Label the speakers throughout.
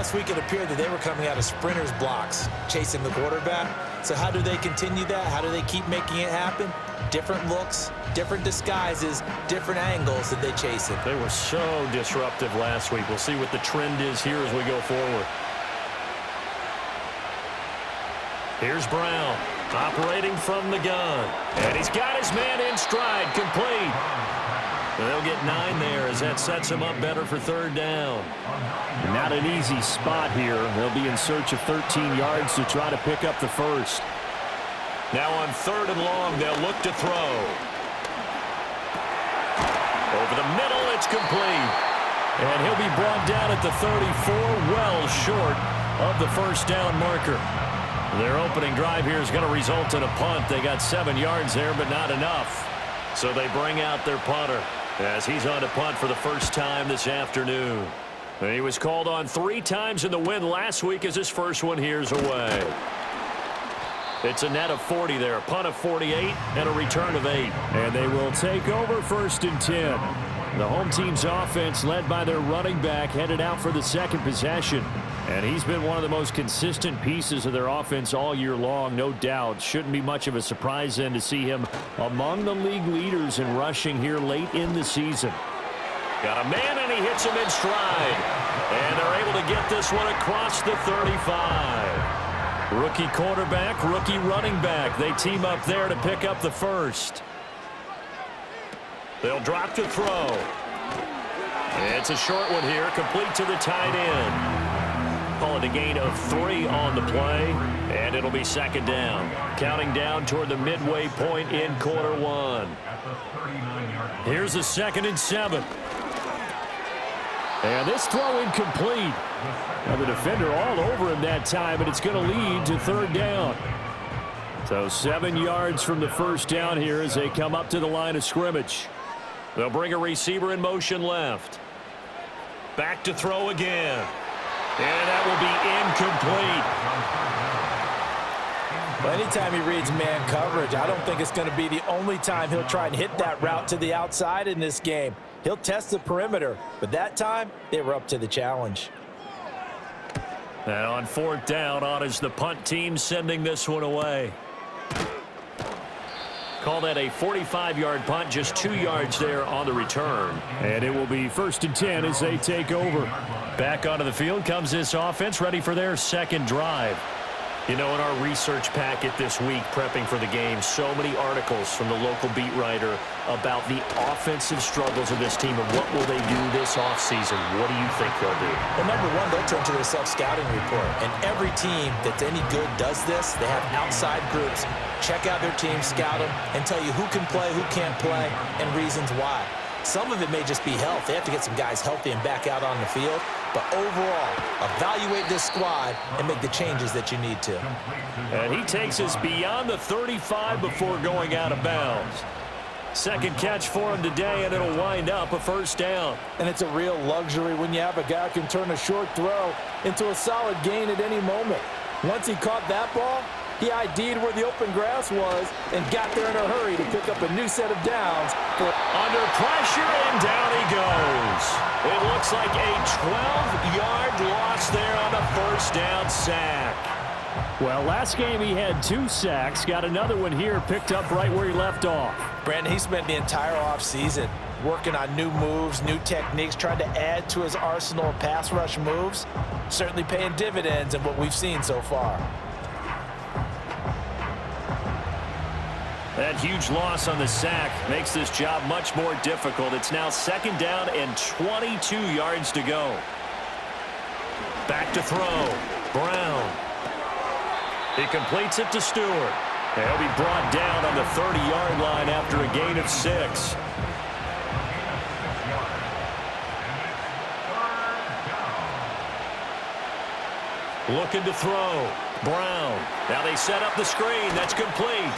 Speaker 1: last week it appeared that they were coming out of sprinters blocks, chasing the quarterback. So how do they continue that? How do they keep making it happen? Different looks, different disguises, different angles that they chase it.
Speaker 2: They were so disruptive last week. We'll see what the trend is here as we go forward. Here's Brown, operating from the gun. And he's got his man in stride, complete. They'll get 9 there as that sets him up better for third down.
Speaker 3: Not an easy spot here. They'll be in search of 13 yards to try to pick up the first.
Speaker 2: Now on 3rd and long, they'll look to throw. Over the middle, it's complete. And he'll be brought down at the 34, well short of the first down marker. Their opening drive here is going to result in a punt. They got 7 yards there, but not enough. So they bring out their punter as he's on to punt for the first time this afternoon. And he was called on 3 times in the win last week as his first one here's away. It's a net of 40 there, a punt of 48 and a return of 8.
Speaker 3: And they will take over 1st and 10. The home team's offense, led by their running back, headed out for the second possession. And he's been one of the most consistent pieces of their offense all year long, no doubt. Shouldn't be much of a surprise then to see him among the league leaders in rushing here late in the season.
Speaker 2: Got a man, and he hits him in stride. And they're able to get this one across the 35. Rookie quarterback, rookie running back. They team up there to pick up the first. They'll drop to throw. It's a short one here, complete to the tight end. Call it a gain of 3 on the play, and it'll be 2nd down. Counting down toward the midway point in quarter 1.
Speaker 3: Here's a 2nd and 7. And this throw incomplete. Now the defender all over him that time, and it's going to lead to 3rd down. So 7 yards from the first down here as they come up to the line of scrimmage.
Speaker 2: They'll bring a receiver in motion left. Back to throw again. And that will be incomplete.
Speaker 1: Well, anytime he reads man coverage, I don't think it's going to be the only time he'll try and hit that route to the outside in this game. He'll test the perimeter, but that time they were up to the challenge.
Speaker 2: And on 4th down, on is the punt team sending this one away. Call that a 45-yard punt, just 2 yards there on the return.
Speaker 3: And it will be 1st and 10 as they take over.
Speaker 2: Back onto the field comes this offense, ready for their second drive. You know, in our research packet this week, prepping for the game, so many articles from the local beat writer about the offensive struggles of this team and what will they do this offseason. What do you think they'll do?
Speaker 1: Well, number one, they'll turn to their self-scouting report. And every team that's any good does this. They have outside groups. Check out their team, scout them, and tell you who can play, who can't play, and reasons why. Some of it may just be health. They have to get some guys healthy and back out on the field. But overall, evaluate this squad and make the changes that you need to.
Speaker 2: And he takes us beyond the 35 before going out of bounds. Second catch for him today, and it'll wind up a 1st down.
Speaker 1: And it's a real luxury when you have a guy who can turn a short throw into a solid gain at any moment. Once he caught that ball, he ID'd where the open grass was and got there in a hurry to pick up a new set of downs.
Speaker 2: Under pressure, and down he goes. It looks like a 12-yard loss there on the 1st down sack.
Speaker 3: Well, last game he had 2 sacks. Got another one here, picked up right where he left off.
Speaker 1: Brandon, he spent the entire offseason working on new moves, new techniques, trying to add to his arsenal of pass rush moves. Certainly paying dividends in what we've seen so far.
Speaker 2: That huge loss on the sack makes this job much more difficult. It's now 2nd down and 22 yards to go. Back to throw. Brown. He completes it to Stewart. And he'll be brought down on the 30-yard line after a gain of 6. Looking to throw. Brown. Now they set up the screen. That's complete.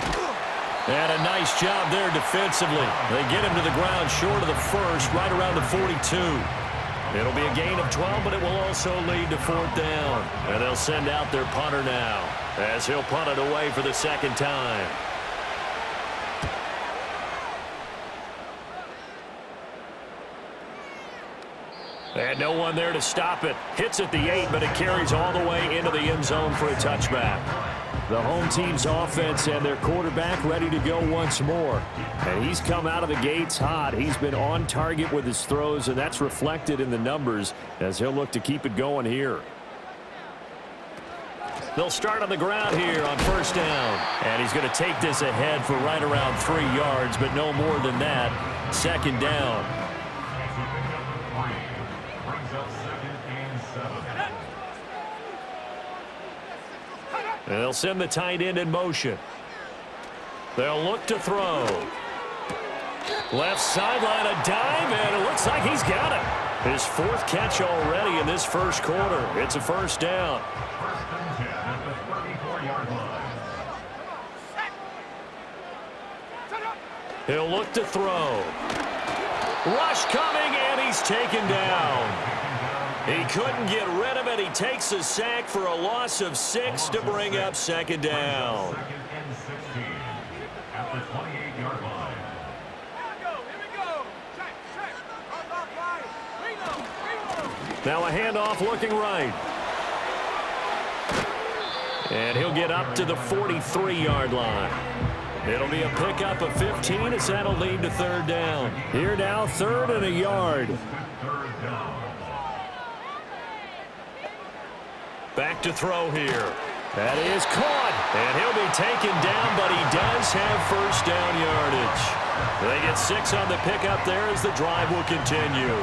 Speaker 2: And a nice job there defensively. They get him to the ground short of the first, right around the 42. It'll be a gain of 12, but it will also lead to 4th down. And they'll send out their punter now as he'll punt it away for the 2nd time. And no one there to stop it. Hits at the 8, but it carries all the way into the end zone for a touchback.
Speaker 3: The home team's offense and their quarterback ready to go once more. And he's come out of the gates hot. He's been on target with his throws, and that's reflected in the numbers as he'll look to keep it going here.
Speaker 2: They'll start on the ground here on first down. And he's going to take this ahead for right around 3 yards, but no more than that. Second down. And they'll send the tight end in motion. They'll look to throw. Left sideline, a dive, and it looks like he's got it. His 4th catch already in this first quarter. It's a first down. He'll look to throw. Rush coming, and he's taken down. He couldn't get rid of it. He takes a sack for a loss of 6 to bring up second down. Now a handoff looking right. And he'll get up to the 43-yard line. It'll be a pickup of 15 as that'll lead to third down.
Speaker 3: Here now, 3rd and a yard.
Speaker 2: Back to throw here. That is caught. And he'll be taken down, but he does have first down yardage. They get 6 on the pickup there as the drive will continue.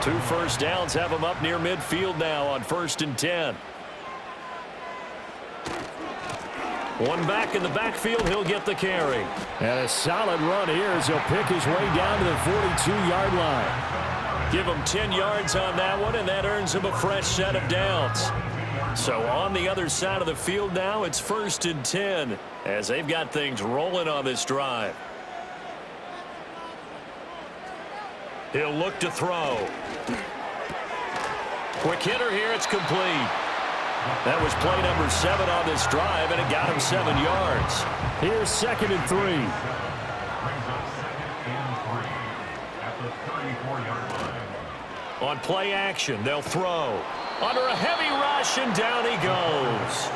Speaker 2: 2 first downs have them up near midfield now on 1st and 10. One back in the backfield, he'll get the carry.
Speaker 3: And a solid run here as he'll pick his way down to the 42-yard line.
Speaker 2: Give him 10 yards on that one, and that earns him a fresh set of downs. So on the other side of the field now, it's 1st and 10 as they've got things rolling on this drive. He'll look to throw. Quick hitter here, it's complete. That was play number 7 on this drive, and it got him 7 yards.
Speaker 3: Here's 2nd and 3.
Speaker 2: On play action, they'll throw. Under a heavy rush, and down he goes.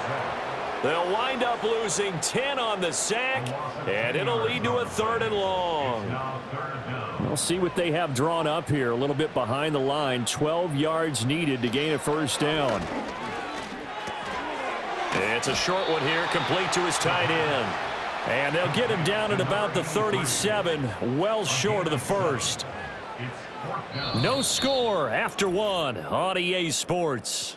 Speaker 2: They'll wind up losing 10 on the sack, and it'll lead to a 3rd and long.
Speaker 3: We'll see what they have drawn up here. A little bit behind the line. 12 yards needed to gain a first down.
Speaker 2: It's a short one here, complete to his tight end. And they'll get him down at about the 37, well short of the first. No score after 1 on EA Sports.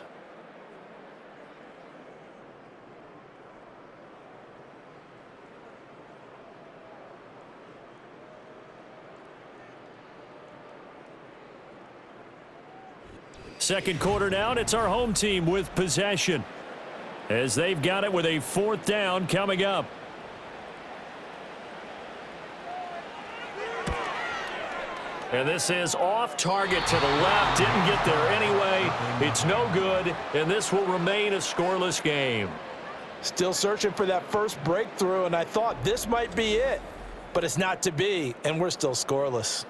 Speaker 2: Second quarter now, and it's our home team with possession as they've got it with a 4th down coming up. And this is off target to the left. Didn't get there anyway. It's no good, and this will remain a scoreless game.
Speaker 1: Still searching for that first breakthrough, and I thought this might be it. But it's not to be, and we're still scoreless.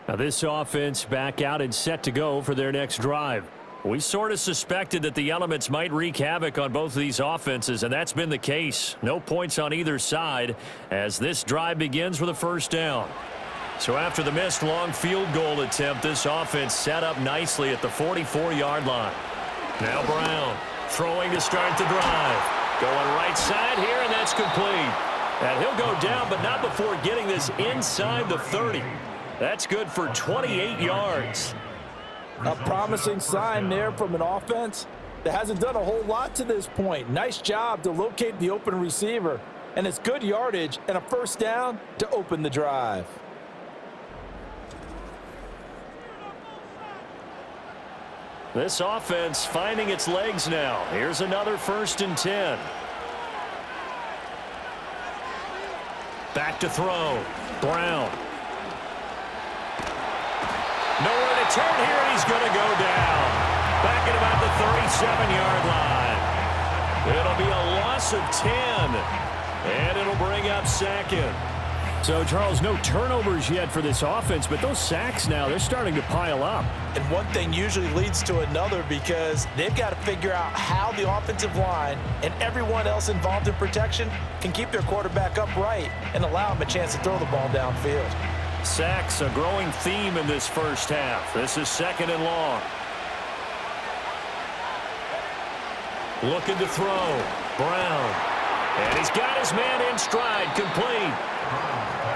Speaker 3: Now this offense back out and set to go for their next drive.
Speaker 2: We sort of suspected that the elements might wreak havoc on both of these offenses, and that's been the case. No points on either side as this drive begins with a first down. So after the missed long field goal attempt, this offense set up nicely at the 44-yard line. Now Brown throwing to start the drive. Going right side here, and that's complete. And he'll go down, but not before getting this inside the 30. That's good for 28 yards.
Speaker 1: A promising sign there from an offense that hasn't done a whole lot to this point. Nice job to locate the open receiver. And it's good yardage and a first down to open the drive.
Speaker 2: This offense finding its legs now. Here's another 1st and 10. Back to throw. Brown. Nowhere to turn here, and he's going to go down. Back at about the 37-yard line. It'll be a loss of 10, and it'll bring up 2nd.
Speaker 3: So, Charles, no turnovers yet for this offense, but those sacks now, they're starting to pile up.
Speaker 1: And one thing usually leads to another because they've got to figure out how the offensive line and everyone else involved in protection can keep their quarterback upright and allow him a chance to throw the ball downfield.
Speaker 3: Sacks, a growing theme in this first half. This is 2nd and long. Looking to throw. Brown. And he's got his man in stride, complete.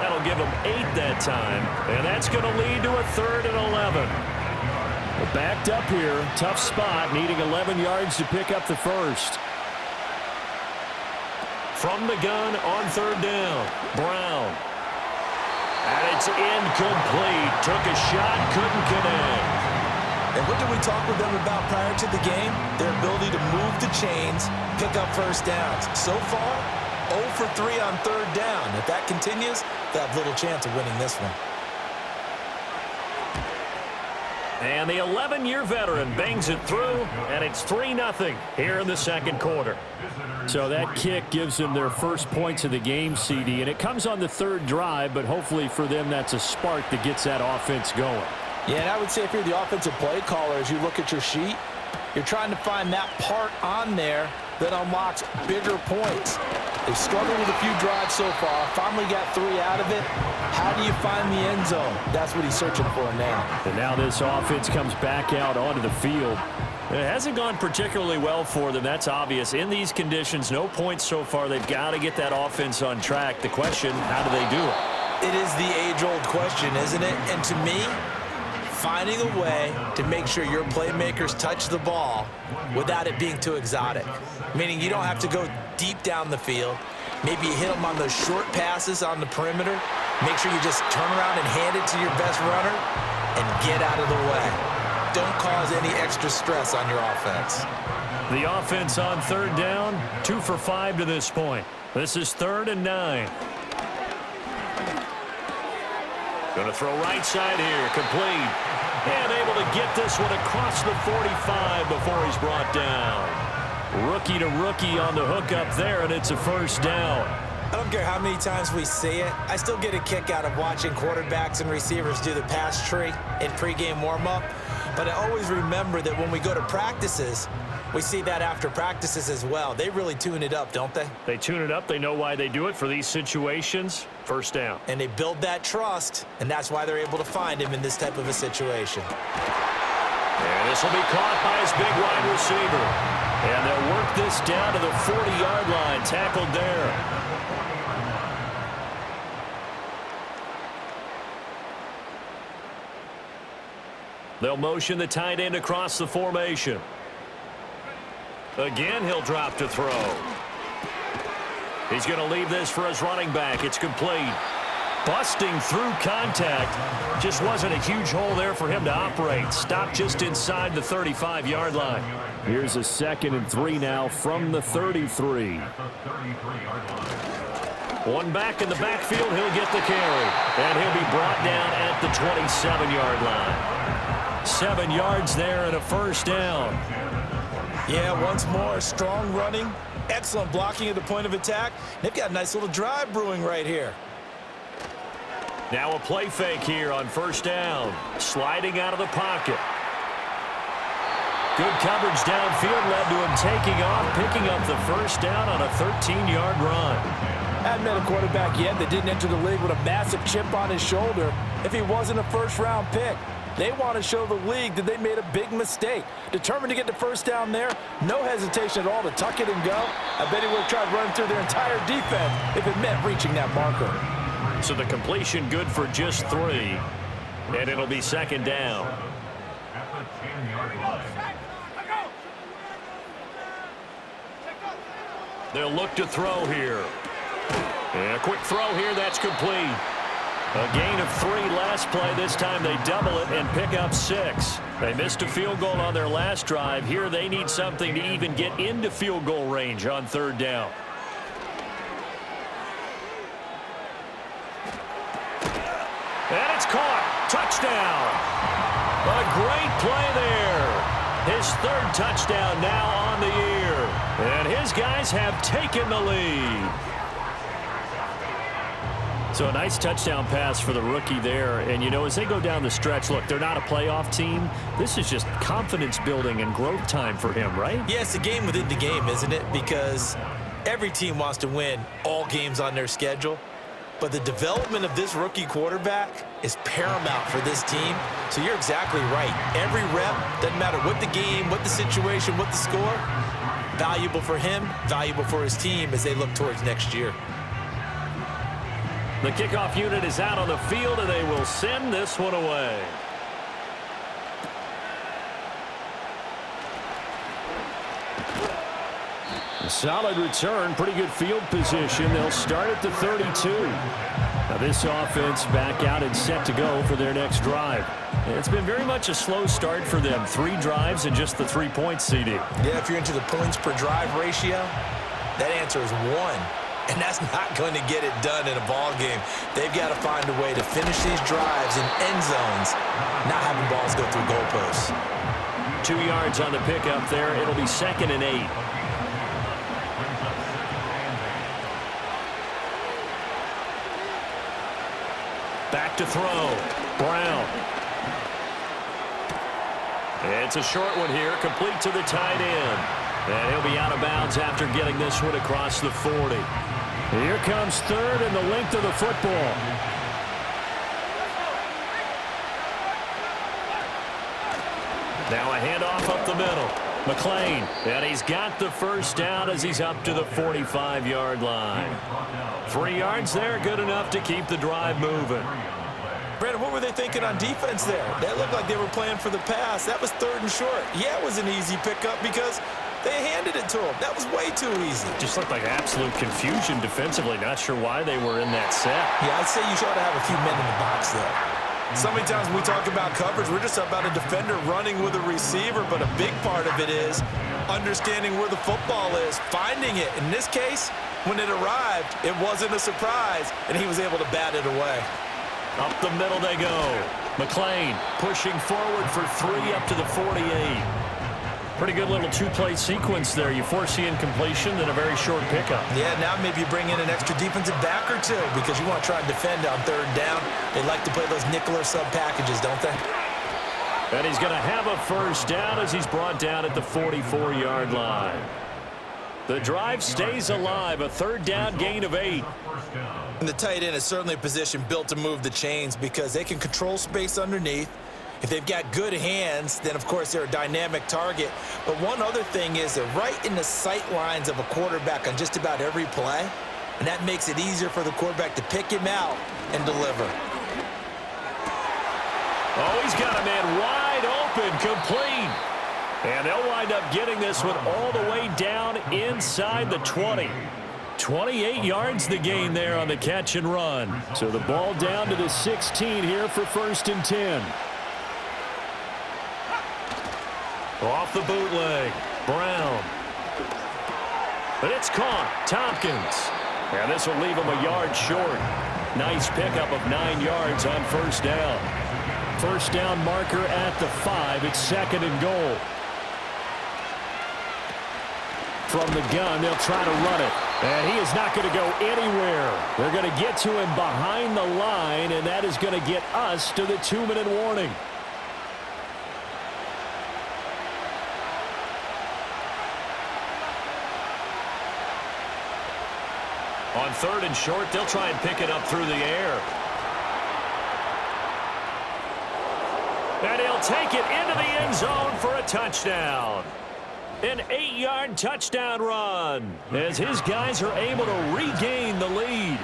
Speaker 3: That'll give him 8 that time, and that's going to lead to a 3rd and 11. Well, backed up here, tough spot, needing 11 yards to pick up the first. From the gun on 3rd down, Brown. And it's incomplete. Took a shot, couldn't connect.
Speaker 1: And what did we talk with them about prior to the game? Their ability to move the chains, pick up first downs. So far, 0 for 3 on 3rd down. If that continues, they'll have little chance of winning this one.
Speaker 3: And the 11-year veteran bangs it through, and it's 3-0 here in the 2nd quarter. So that kick gives them their first points of the game, CD, and it comes on the 3rd drive, but hopefully for them that's a spark that gets that offense going.
Speaker 1: Yeah, and I would say if you're the offensive play caller, as you look at your sheet, you're trying to find that part on there that unlocks bigger points. They've struggled with a few drives so far. Finally got 3 out of it. How do you find the end zone? That's what he's searching for now.
Speaker 3: And now this offense comes back out onto the field. It hasn't gone particularly well for them. That's obvious. In these conditions, no points so far. They've got to get that offense on track. The question, how do they do it?
Speaker 1: It is the age-old question, isn't it? And to me, finding a way to make sure your playmakers touch the ball without it being too exotic. Meaning you don't have to go deep down the field. Maybe you hit them on those short passes on the perimeter. Make sure you just turn around and hand it to your best runner and get out of the way. Don't cause any extra stress on your offense.
Speaker 3: The offense on 3rd down, 2 for 5 to this point. This is 3rd and 9. Going to throw right side here, complete. And able to get this one across the 45 before he's brought down. Rookie to rookie on the hook up there, and it's a 1st down.
Speaker 1: I don't care how many times we see it. I still get a kick out of watching quarterbacks and receivers do the pass tree in pregame warm-up. But I always remember that when we go to practices, we see that after practices as well. They really tune it up, don't they?
Speaker 3: They tune it up. They know why they do it for these situations. 1st down.
Speaker 1: And they build that trust, and that's why they're able to find him in this type of a situation.
Speaker 3: And this will be caught by his big wide receiver. And they'll work this down to the 40-yard line. Tackled there. They'll motion the tight end across the formation. Again, he'll drop to throw. He's going to leave this for his running back. It's complete. Busting through contact. Just wasn't a huge hole there for him to operate. Stopped just inside the 35-yard line. Here's a 2nd and 3 now from the 33. One back in the backfield. He'll get the carry. And he'll be brought down at the 27-yard line. 7 yards there and a 1st down.
Speaker 1: Yeah, once more, strong running, excellent blocking at the point of attack. They've got a nice little drive brewing right here.
Speaker 3: Now a play fake here on 1st down. Sliding out of the pocket. Good coverage downfield led to him taking off, picking up the 1st down on a 13-yard run.
Speaker 1: Hadn't met a quarterback yet that didn't enter the league with a massive chip on his shoulder if he wasn't a 1st-round pick. They want to show the league that they made a big mistake. Determined to get the 1st down there. No hesitation at all to tuck it and go. I bet he would have tried running through their entire defense if it meant reaching that marker.
Speaker 3: So the completion good for just 3. And it'll be 2nd down. They'll look to throw here. And a quick throw here, that's complete. A gain of 3 last play. This time they double it and pick up 6. They missed a field goal on their last drive. Here they need something to even get into field goal range on 3rd down. And it's caught. Touchdown. A great play there. His 3rd touchdown now on the year. And his guys have taken the lead. So a nice touchdown pass for the rookie there. And, you know, as they go down the stretch, look, they're not a playoff team. This is just confidence building and growth time for him, right?
Speaker 1: Yeah, it's a game within the game, isn't it? Because every team wants to win all games on their schedule. But the development of this rookie quarterback is paramount for this team. So you're exactly right. Every rep, doesn't matter what the game, what the situation, what the score, valuable for him, valuable for his team as they look towards next year.
Speaker 3: The kickoff unit is out on the field, and they will send this one away. A solid return, pretty good field position. They'll start at the 32. Now this offense back out and set to go for their next drive. It's been very much a slow start for them. 3 drives and just the 3 points, CD.
Speaker 1: Yeah, if you're into the points per drive ratio, that answer is 1. And that's not going to get it done in a ball game. They've got to find a way to finish these drives in end zones, not having balls go through goalposts.
Speaker 3: 2 yards on the pickup there. It'll be 2nd and 8. Back to throw. Brown. It's a short one here, complete to the tight end. And he'll be out of bounds after getting this one across the 40. Here comes 3rd and the length of the football. Now a handoff up the middle. McLean, and he's got the first down as he's up to the 45-yard line. 3 yards there, good enough to keep the drive moving.
Speaker 1: Brandon, what were they thinking on defense there? That looked like they were playing for the pass. That was 3rd and short. Yeah, it was an easy pickup because they handed it to him. That was way too easy.
Speaker 3: Just looked like absolute confusion defensively. Not sure why they were in that set.
Speaker 1: Yeah, I'd say you ought to have a few men in the box there. So many times when we talk about coverage, we're just about a defender running with a receiver, but a big part of it is understanding where the football is, finding it. In this case, when it arrived, it wasn't a surprise, and he was able to bat it away.
Speaker 3: Up the middle they go. McLean pushing forward for 3 up to the 48. Pretty good little 2-play sequence there. You foresee incompletion, then a very short pickup.
Speaker 1: Yeah, now maybe you bring in an extra defensive back or 2 because you want to try and defend on 3rd down. They like to play those nickel or sub packages, don't they?
Speaker 3: And he's going to have a first down as he's brought down at the 44-yard line. The drive stays alive, a 3rd down gain of 8.
Speaker 1: And the tight end is certainly a position built to move the chains because they can control space underneath. If they've got good hands, then, of course, they're a dynamic target. But one other thing is they're right in the sight lines of a quarterback on just about every play, and that makes it easier for the quarterback to pick him out and deliver.
Speaker 3: Oh, he's got a man wide open, complete. And they'll wind up getting this one all the way down inside the 20. 28 yards the gain there on the catch and run. So the ball down to the 16 here for 1st and 10. Off the bootleg, Brown. But it's caught, Tompkins. And this will leave him a yard short. Nice pickup of 9 yards on 1st down. 1st down marker at the 5. It's 2nd and goal. From the gun, they'll try to run it. And he is not going to go anywhere. They're going to get to him behind the line, and that is going to get us to the 2-minute warning. On 3rd and short, they'll try and pick it up through the air. And he'll take it into the end zone for a touchdown. An 8-yard touchdown run as his guys are able to regain the lead.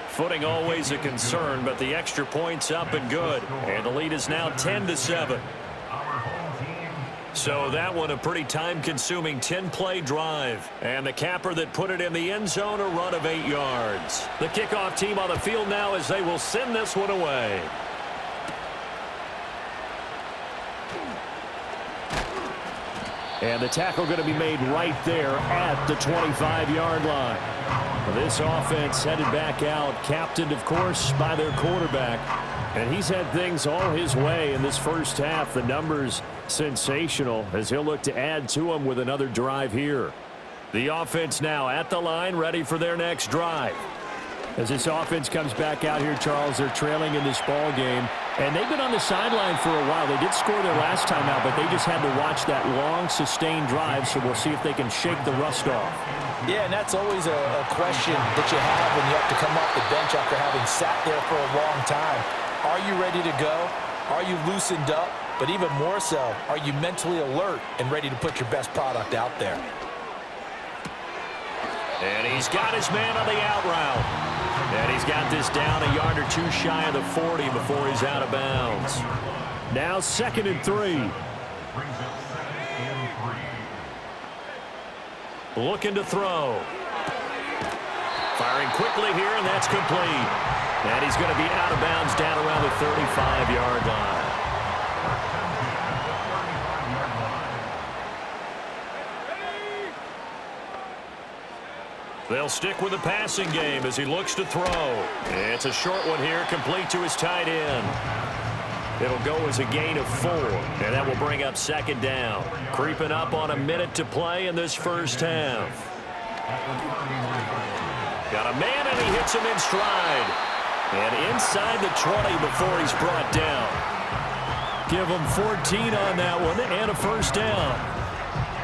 Speaker 3: Footing always a concern, but the extra point's up and good. And the lead is now 10-7. So that one a pretty time-consuming 10-play drive. And the capper that put it in the end zone, a run of 8 yards. The kickoff team on the field now as they will send this one away. And the tackle going to be made right there at the 25-yard line. This offense headed back out, captained, of course, by their quarterback. And he's had things all his way in this first half. The numbers sensational as he'll look to add to them with another drive here. The offense now at the line, ready for their next drive. As this offense comes back out here, Charles, they're trailing in this ball game, and they've been on the sideline for a while. They did score their last time out, but they just had to watch that long, sustained drive, so we'll see if they can shake the rust off.
Speaker 1: Yeah, and that's always a question that you have when you have to come off the bench after having sat there for a long time. Are you ready to go? Are you loosened up? But even more so, are you mentally alert and ready to put your best product out there?
Speaker 2: And he's got his man on the out route. And he's got this down a yard or two shy of the 40 before he's out of bounds.
Speaker 3: Now 2nd and 3.
Speaker 2: Looking to throw. Firing quickly here, and that's complete. And he's going to be out of bounds down around the 35-yard line. They'll stick with the passing game as he looks to throw. It's a short one here, complete to his tight end. It'll go as a gain of 4, and that will bring up 2nd down. Creeping up on a minute to play in this first half. Got a man, and he hits him in stride. And inside the 20 before he's brought down.
Speaker 3: Give him 14 on that one and a first down.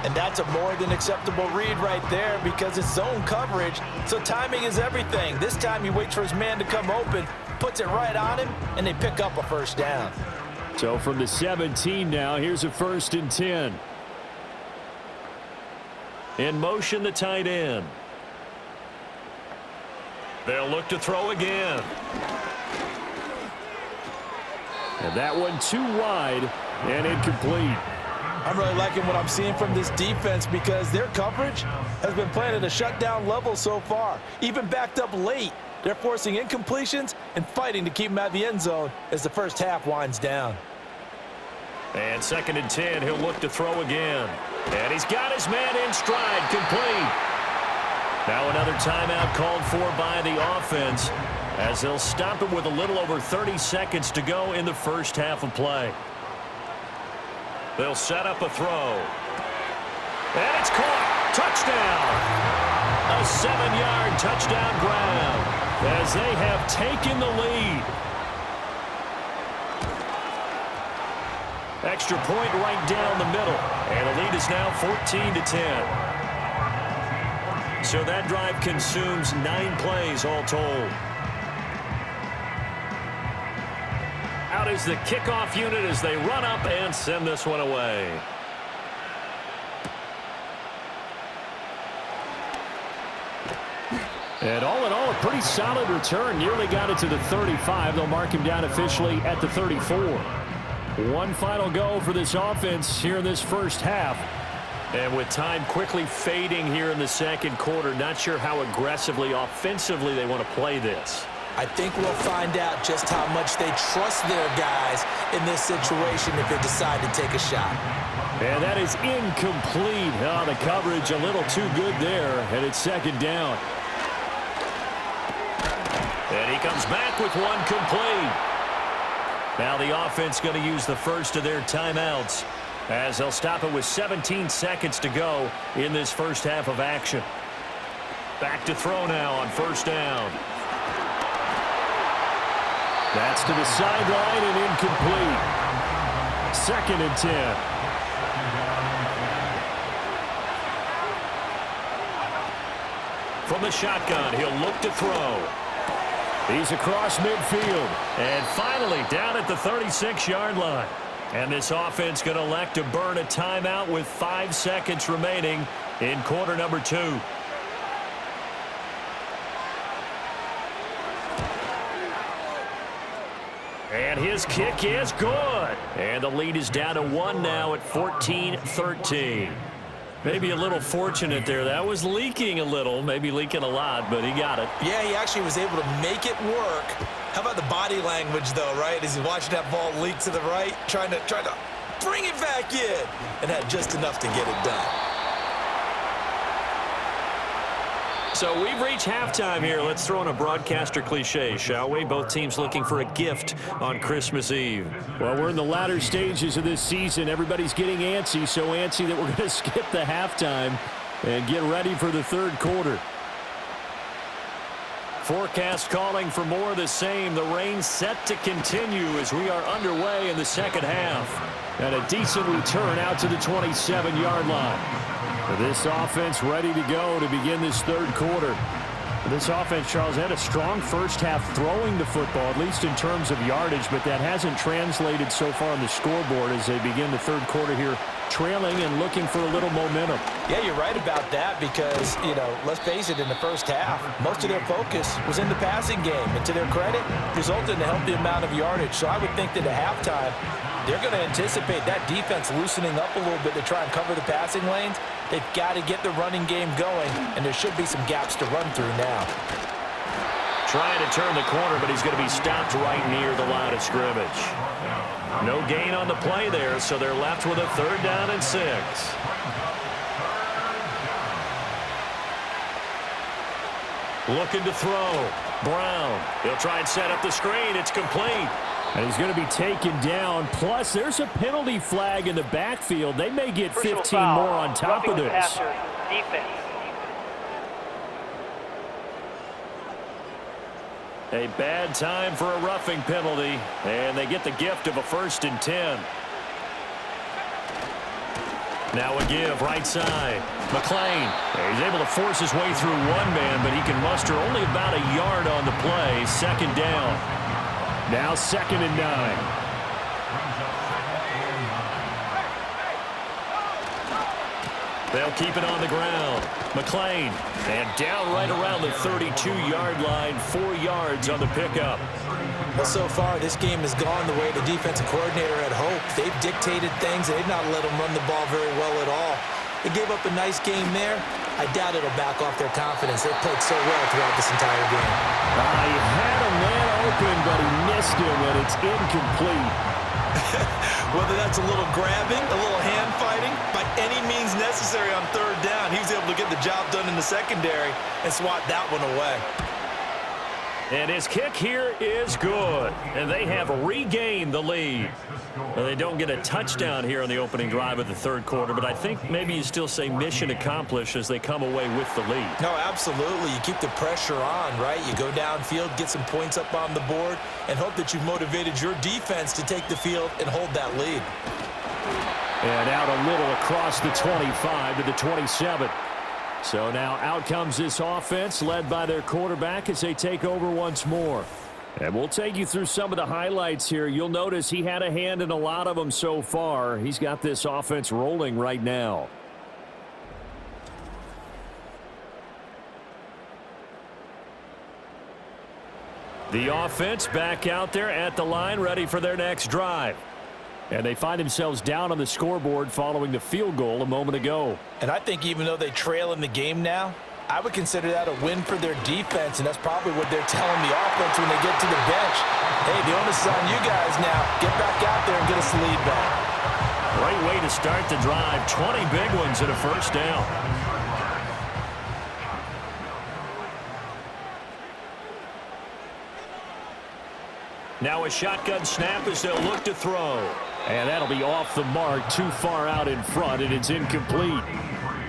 Speaker 1: And that's a more than acceptable read right there because it's zone coverage, so timing is everything. This time he waits for his man to come open, puts it right on him, and they pick up a first down.
Speaker 3: So from the 17 now, here's a 1st and 10.
Speaker 2: In motion, the tight end. They'll look to throw again.
Speaker 3: And that one too wide and incomplete.
Speaker 1: I'm really liking what I'm seeing from this defense because their coverage has been playing at a shutdown level so far. Even backed up late, they're forcing incompletions and fighting to keep them out of the end zone as the first half winds down.
Speaker 2: And 2nd and 10, he'll look to throw again. And he's got his man in stride, complete. Now another timeout called for by the offense as they'll stop it with a little over 30 seconds to go in the first half of play. They'll set up a throw. And it's caught. Touchdown. A 7-yard touchdown grab as they have taken the lead. Extra point right down the middle. And the lead is now 14-10. So that drive consumes 9 plays all told. Out is the kickoff unit as they run up and send this one away.
Speaker 3: And all in all, a pretty solid return. Nearly got it to the 35. They'll mark him down officially at the 34. One final go for this offense here in this first half.
Speaker 2: And with time quickly fading here in the second quarter, not sure how aggressively, offensively they want to play this.
Speaker 1: I think we'll find out just how much they trust their guys in this situation if they decide to take a shot.
Speaker 3: And that is incomplete. Oh, the coverage a little too good there, and it's 2nd down.
Speaker 2: And he comes back with one complete. Now the offense going to use the first of their timeouts as they'll stop it with 17 seconds to go in this first half of action. Back to throw now on 1st down.
Speaker 3: That's to the sideline and incomplete. 2nd and 10.
Speaker 2: From the shotgun, he'll look to throw.
Speaker 3: He's across midfield.
Speaker 2: And finally down at the 36-yard line. And this offense going to elect to burn a timeout with 5 seconds remaining in quarter number 2. And his kick is good. And the lead is down to 1 now at 14-13. Maybe a little fortunate there. That was leaking a little, maybe leaking a lot, but he got it.
Speaker 1: Yeah, he actually was able to make it work. How about the body language, though, right? As he's watching that ball leak to the right, trying to bring it back in, and had just enough to get it done.
Speaker 2: So we've reached halftime here. Let's throw in a broadcaster cliche, shall we? Both teams looking for a gift on Christmas Eve.
Speaker 3: Well, we're in the latter stages of this season. Everybody's getting antsy, so antsy that we're going to skip the halftime. and get ready for the third quarter.
Speaker 2: Forecast calling for more of the same. The rain set to continue as we are underway in the second half.
Speaker 3: And a decent return out to the 27-yard line. This offense ready to go to begin this third quarter. This offense, Charles, had a strong first half throwing the football, at least in terms of yardage, but that hasn't translated so far on the scoreboard as they begin the third quarter here, trailing and looking for a little momentum.
Speaker 1: Yeah, you're right about that because, let's face it, in the first half, most of their focus was in the passing game. And to their credit, resulted in a healthy amount of yardage. So I would think that at halftime, they're going to anticipate that defense loosening up a little bit to try and cover the passing lanes. They've got to get the running game going, and there should be some gaps to run through now.
Speaker 2: Trying to turn the corner, but he's going to be stopped right near the line of scrimmage. No gain on the play there, so they're left with a 3rd down and 6. Looking to throw. Brown. He'll try and set up the screen. It's complete.
Speaker 3: And he's going to be taken down. Plus, there's a penalty flag in the backfield. They may get 15 more on top of this.
Speaker 4: Passer, defense.
Speaker 2: A bad time for a roughing penalty, and they get the gift of a 1st and 10. Now a give, right side. McLean. He's able to force his way through one man, but he can muster only about a yard on the play. 2nd down.
Speaker 3: Now 2nd and 9.
Speaker 2: They'll keep it on the ground. McLean. And down right around the 32-yard line. 4 yards on the pickup.
Speaker 1: Well, so far, this game has gone the way the defensive coordinator had hoped. They've dictated things, and they've not let them run the ball very well at all. They gave up a nice game there. I doubt it'll back off their confidence. They've played so well throughout this entire game.
Speaker 3: He had a man open, but he missed him, and it's incomplete.
Speaker 1: Whether that's a little grabbing, a little hand fighting, by any means necessary on 3rd down, he was able to get the job done in the secondary and swat that one away.
Speaker 2: And his kick here is good. And they have regained the lead. Well, they don't get a touchdown here on the opening drive of the 3rd quarter, but I think maybe you still say mission accomplished as they come away with the lead.
Speaker 1: No, absolutely. You keep the pressure on, right? You go downfield, get some points up on the board, and hope that you've motivated your defense to take the field and hold that lead.
Speaker 3: And out a little across the 25 to the 27. So now out comes this offense led by their quarterback as they take over once more. And we'll take you through some of the highlights here. You'll notice he had a hand in a lot of them so far. He's got this offense rolling right now. The offense back out there at the line, ready for their next drive. And they find themselves down on the scoreboard following the field goal a moment ago.
Speaker 1: And I think even though they trail in the game now, I would consider that a win for their defense, and that's probably what they're telling the offense when they get to the bench. Hey, the onus is on you guys now. Get back out there and get us the lead back.
Speaker 2: Great way to start the drive. 20 big ones and a 1st down. Now a shotgun snap as they'll look to throw.
Speaker 3: And that'll be off the mark, too far out in front, and it's incomplete.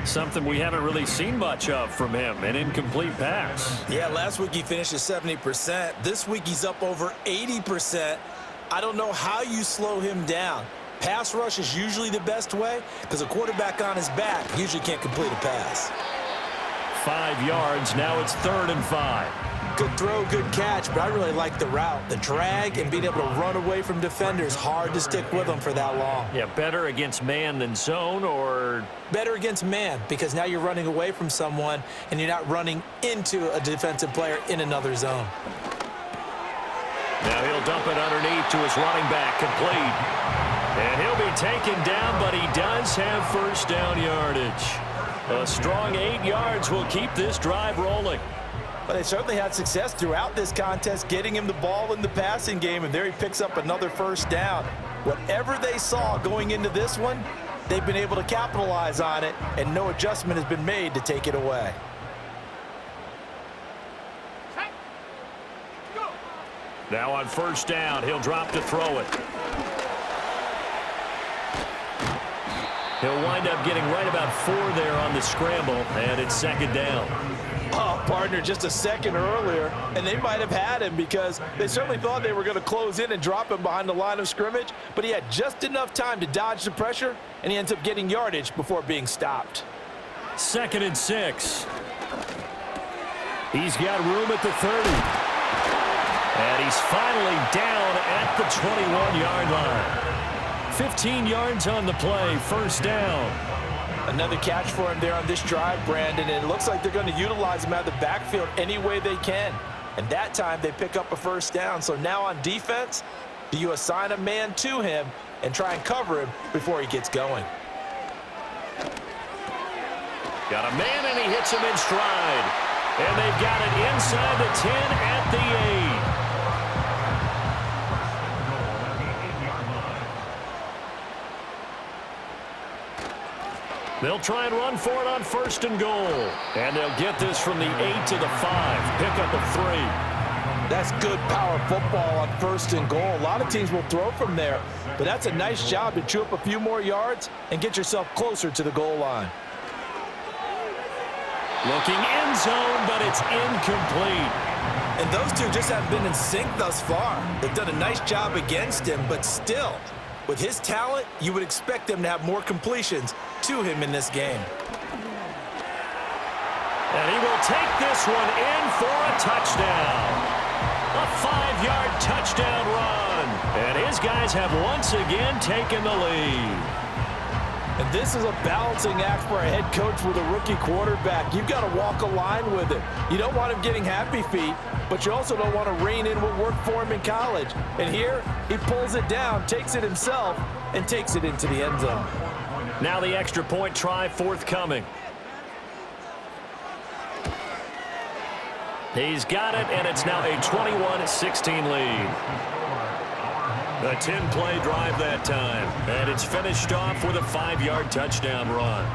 Speaker 2: Something we haven't really seen much of from him, an incomplete pass.
Speaker 1: Yeah, last week he finished at 70%. This week he's up over 80%. I don't know how you slow him down. Pass rush is usually the best way because a quarterback on his back usually can't complete a pass.
Speaker 2: 5 yards, now it's 3rd and 5.
Speaker 1: Good throw, good catch, but I really like the route. The drag and being able to run away from defenders, hard to stick with them for that long.
Speaker 2: Yeah, better against man than zone, or?
Speaker 1: Better against man, because now you're running away from someone and you're not running into a defensive player in another zone.
Speaker 2: Now he'll dump it underneath to his running back, complete. And he'll be taken down, but he does have 1st down yardage. A strong 8 yards will keep this drive rolling.
Speaker 1: But they certainly had success throughout this contest, getting him the ball in the passing game, and there he picks up another 1st down. Whatever they saw going into this one, they've been able to capitalize on it, and no adjustment has been made to take it away.
Speaker 2: Now on 1st down, he'll drop to throw it.
Speaker 3: He'll wind up getting right about 4 there on the scramble, and it's second down.
Speaker 1: Oh, partner, just a second earlier, and they might have had him because they certainly thought they were going to close in and drop him behind the line of scrimmage, but he had just enough time to dodge the pressure, and he ends up getting yardage before being stopped.
Speaker 3: 2nd and 6. He's got room at the 30. And he's finally down at the 21-yard line. 15 yards on the play, first down.
Speaker 1: Another catch for him there on this drive, Brandon, and it looks like they're going to utilize him out of the backfield any way they can. And that time they pick up a first down. So now on defense, do you assign a man to him and try and cover him before he gets going?
Speaker 3: Got a man, and he hits him in stride. And they've got it inside the 10 at the 8. They'll try and run for it on 1st and goal. And they'll get this from the 8 to the 5. Pick up a 3.
Speaker 1: That's good power football on 1st and goal. A lot of teams will throw from there, but that's a nice job to chew up a few more yards and get yourself closer to the goal line.
Speaker 3: Looking end zone, but it's incomplete.
Speaker 1: And those two just haven't been in sync thus far. They've done a nice job against him, but still, with his talent, you would expect them to have more completions to him in this game.
Speaker 3: And he will take this one in for a touchdown. A 5-yard touchdown run. And his guys have once again taken the lead.
Speaker 1: And this is a balancing act for a head coach with a rookie quarterback. You've got to walk a line with him. You don't want him getting happy feet, but you also don't want to rein in what worked for him in college. And here, he pulls it down, takes it himself, and takes it into the end zone.
Speaker 3: Now the extra point try forthcoming. He's got it, and it's now a 21-16 lead. A 10-play drive that time, and it's finished off with a 5-yard touchdown run.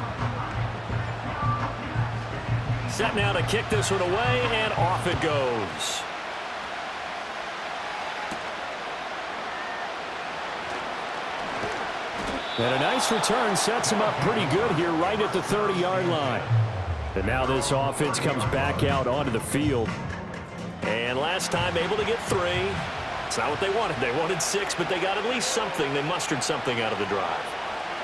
Speaker 3: Set now to kick this one away, and off it goes. And a nice return sets him up pretty good here right at the 30-yard line. And now this offense comes back out onto the field. And last time able to get 3. It's not what they wanted. They wanted 6, but they got at least something. They mustered something out of the drive.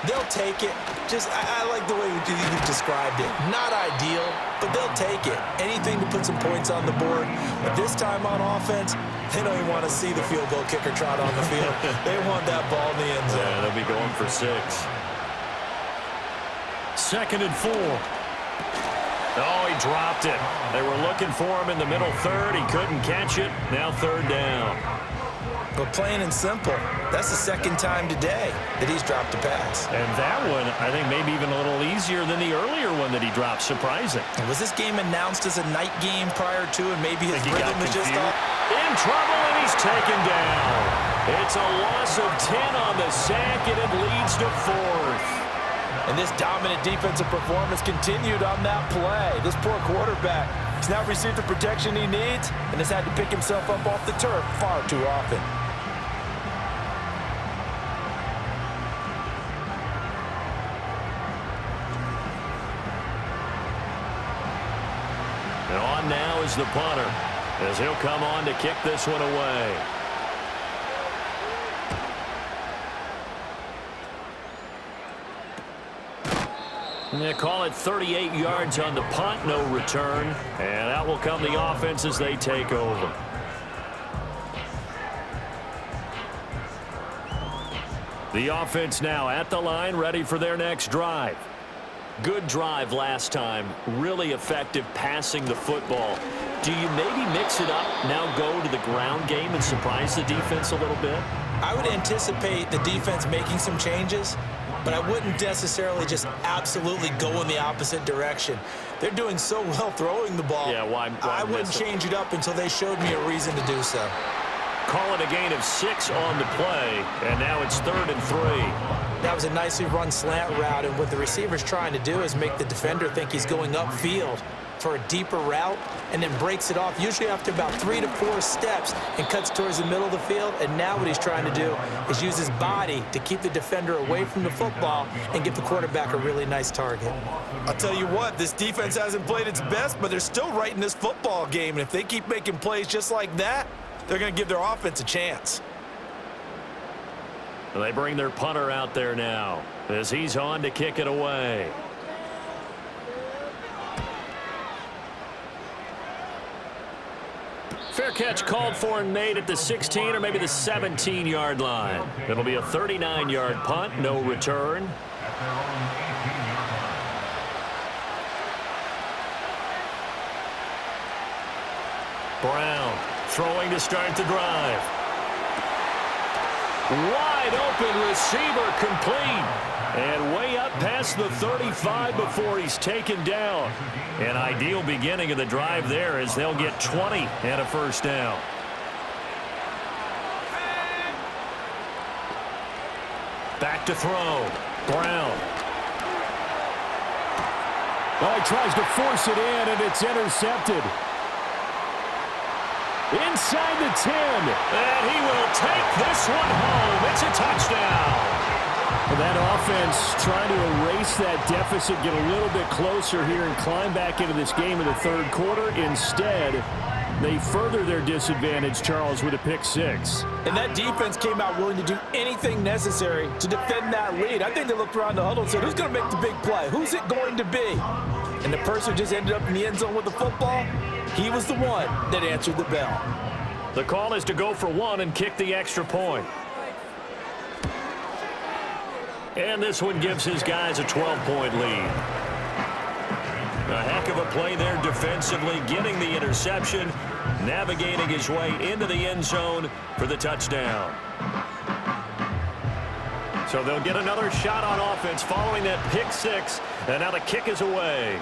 Speaker 1: They'll take it. I like the way you described it. Not ideal, but they'll take it. Anything to put some points on the board. But this time on offense, they don't even want to see the field goal kicker trot on the field. They want that ball in the end zone.
Speaker 3: Yeah, they'll be going for 6. 2nd and 4. Oh, he dropped it. They were looking for him in the middle third. He couldn't catch it. Now 3rd down.
Speaker 1: But plain and simple, that's the second time today that he's dropped a pass.
Speaker 3: And that one, I think, maybe even a little easier than the earlier one that he dropped. Surprising.
Speaker 1: And was this game announced as a night game prior to, and maybe his rhythm is just off?
Speaker 3: In trouble, and he's taken down. It's a loss of 10 on the sack, and it leads to 4th.
Speaker 1: And this dominant defensive performance continued on that play. This poor quarterback has now received the protection he needs and has had to pick himself up off the turf far too often.
Speaker 3: And on now is the punter, as he'll come on to kick this one away. And they call it 38 yards on the punt, no return. And that will come the offense as they take over. The offense now at the line, ready for their next drive. Good drive last time. Really effective passing the football. Do you maybe mix it up, now go to the ground game and surprise the defense a little bit?
Speaker 1: I would anticipate the defense making some changes, but I wouldn't necessarily just absolutely go in the opposite direction. They're doing so well throwing the ball.
Speaker 3: Yeah, why
Speaker 1: I wouldn't change it up until they showed me a reason to do so.
Speaker 3: Call it a gain of 6 on the play, and now it's 3rd and 3.
Speaker 1: That was a nicely run slant route, and what the receiver's trying to do is make the defender think he's going upfield. for a deeper route and then breaks it off, usually after about 3 to 4 steps, and cuts towards the middle of the field. And now what he's trying to do is use his body to keep the defender away from the football and give the quarterback a really nice target.
Speaker 4: I'll tell you what, this defense hasn't played its best, but they're still right in this football game. And if they keep making plays just like that, they're going to give their offense a chance.
Speaker 2: They bring their punter out there now as he's on to kick it away. Fair catch called for and made at the 16 or maybe the 17-yard line. It'll be a 39-yard punt, no return. Brown throwing to start the drive. Wide open receiver complete. And way up past the 35 before he's taken down. An ideal beginning of the drive there as they'll get 20 and a first down. Back to throw. Brown.
Speaker 3: Well, he tries to force it in, and it's intercepted. Inside the 10.
Speaker 2: And he will take this one home. It's a touchdown.
Speaker 3: That offense trying to erase that deficit, get a little bit closer here and climb back into this game in the third quarter. Instead, they further their disadvantage, Charles, with a pick six.
Speaker 1: And that defense came out willing to do anything necessary to defend that lead. I think they looked around the huddle and said, who's going to make the big play? Who's it going to be? And the person who just ended up in the end zone with the football, he was the one that answered the bell.
Speaker 2: The call is to go for one and kick the extra point. And this one gives his guys a 12-point lead. A heck of a play there defensively, getting the interception, navigating his way into the end zone for the touchdown. So they'll get another shot on offense following that pick six, and now the kick is away.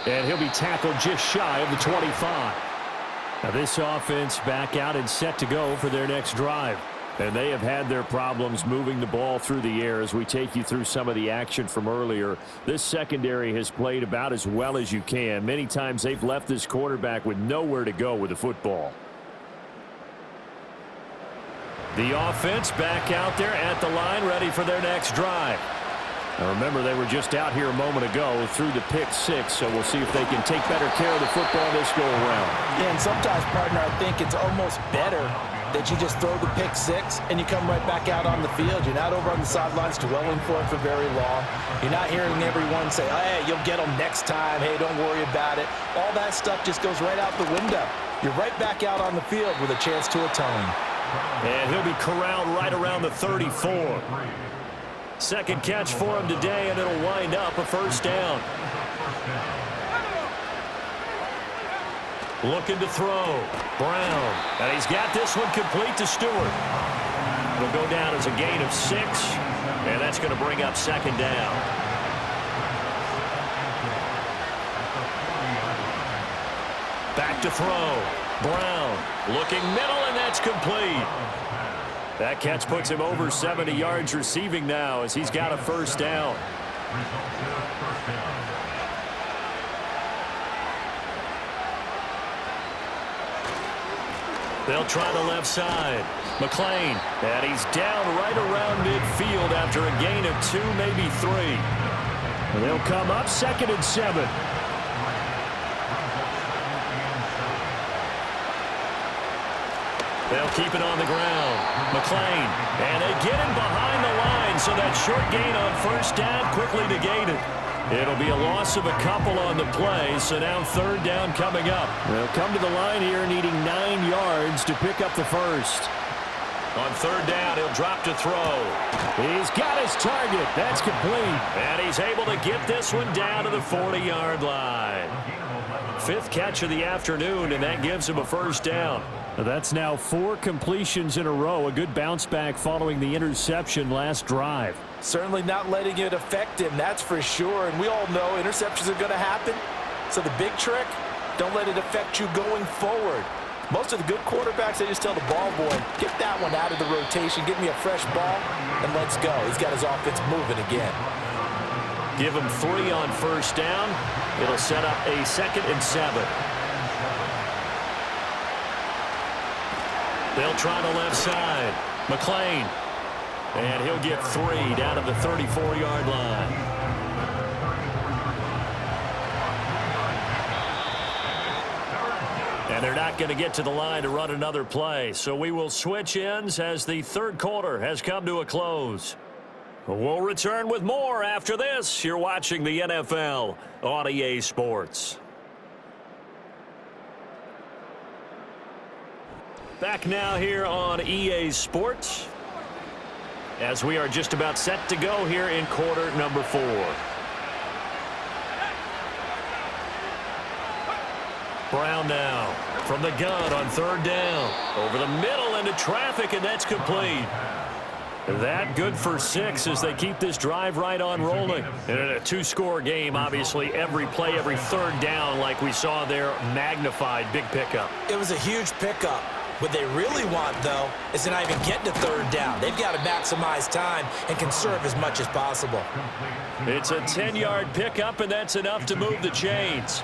Speaker 3: And he'll be tackled just shy of the 25. Now this offense back out and set to go for their next drive. And they have had their problems moving the ball through the air as we take you through some of the action from earlier. This secondary has played about as well as you can. Many times they've left this quarterback with nowhere to go with the football.
Speaker 2: The offense back out there at the line, ready for their next drive.
Speaker 3: Now remember, they were just out here a moment ago through the pick six, so we'll see if they can take better care of the football this go around.
Speaker 1: Yeah, and sometimes, partner, I think it's almost better that you just throw the pick six and you come right back out on the field. You're not over on the sidelines dwelling for it for very long. You're not hearing everyone say, hey, you'll get them next time. Hey, don't worry about it. All that stuff just goes right out the window. You're right back out on the field with a chance to atone.
Speaker 2: And he'll be corralled right around the 34. Second catch for him today, and it'll wind up a first down. Looking to throw. Brown. And he's got this one complete to Stewart. It'll go down as a gain of 6, and that's going to bring up second down. Back to throw. Brown looking middle, and that's complete. That catch puts him over 70 yards receiving now as he's got a first down. They'll try the left side. McLean, and he's down right around midfield after a gain of 2, maybe 3.
Speaker 3: And they'll come up 2nd and 7.
Speaker 2: They'll keep it on the ground. McLean, and they get him behind the line, so that short gain on first down quickly negated. It'll be a loss of a couple on the play, so now third down coming up.
Speaker 3: They'll come to the line here needing 9 yards to pick up the first.
Speaker 2: On third down, he'll drop to throw.
Speaker 3: He's got his target. That's complete.
Speaker 2: And he's able to get this one down to the 40-yard line. 5th catch of the afternoon, and that gives him a first down.
Speaker 3: That's now 4 completions in a row. A good bounce back following the interception last drive.
Speaker 1: Certainly not letting it affect him, that's for sure. And we all know interceptions are going to happen. So the big trick, don't let it affect you going forward. Most of the good quarterbacks, they just tell the ball boy, get that one out of the rotation, give me a fresh ball, and let's go. He's got his offense moving again.
Speaker 3: Give him 3 on first down. It'll set up a 2nd and 7. They'll try the left side. McLean. And he'll get 3 down at the 34-yard line. And they're not going to get to the line to run another play. So we will switch ends as the third quarter has come to a close. We'll return with more after this. You're watching the NFL on EA Sports. Back now here on EA Sports, as we are just about set to go here in quarter number 4. Brown now from the gun on 3rd down. Over the middle into traffic, and that's complete. That good for 6 as they keep this drive right on rolling. And in a 2-score game, obviously, every play, every 3rd down, like we saw there, magnified. Big pickup.
Speaker 1: It was a huge pickup. What they really want, though, is to not even get to 3rd down. They've got to maximize time and conserve as much as possible.
Speaker 3: It's a 10-yard pickup, and that's enough to move the chains.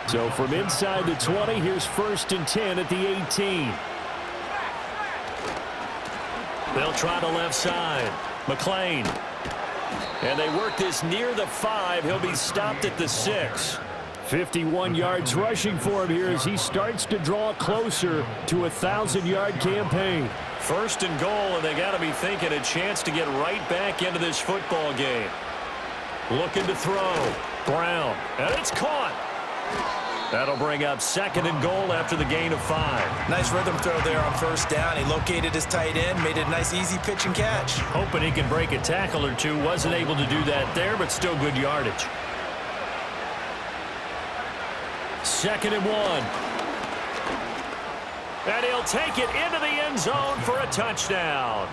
Speaker 3: So from inside the 20, here's 1st and 10 at the 18. They'll try the left side. McLean. And they work this near the 5. He'll be stopped at the 6. 51 yards rushing for him here as he starts to draw closer to a 1,000-yard campaign. 1st and goal, and they got to be thinking a chance to get right back into this football game. Looking to throw. Brown. And it's caught. That'll bring up 2nd and goal after the gain of 5.
Speaker 1: Nice rhythm throw there on 1st down. He located his tight end, made it a nice easy pitch and catch.
Speaker 3: Hoping he can break a tackle or two. Wasn't able to do that there, but still good yardage. 2nd and 1. And he'll take it into the end zone for a touchdown.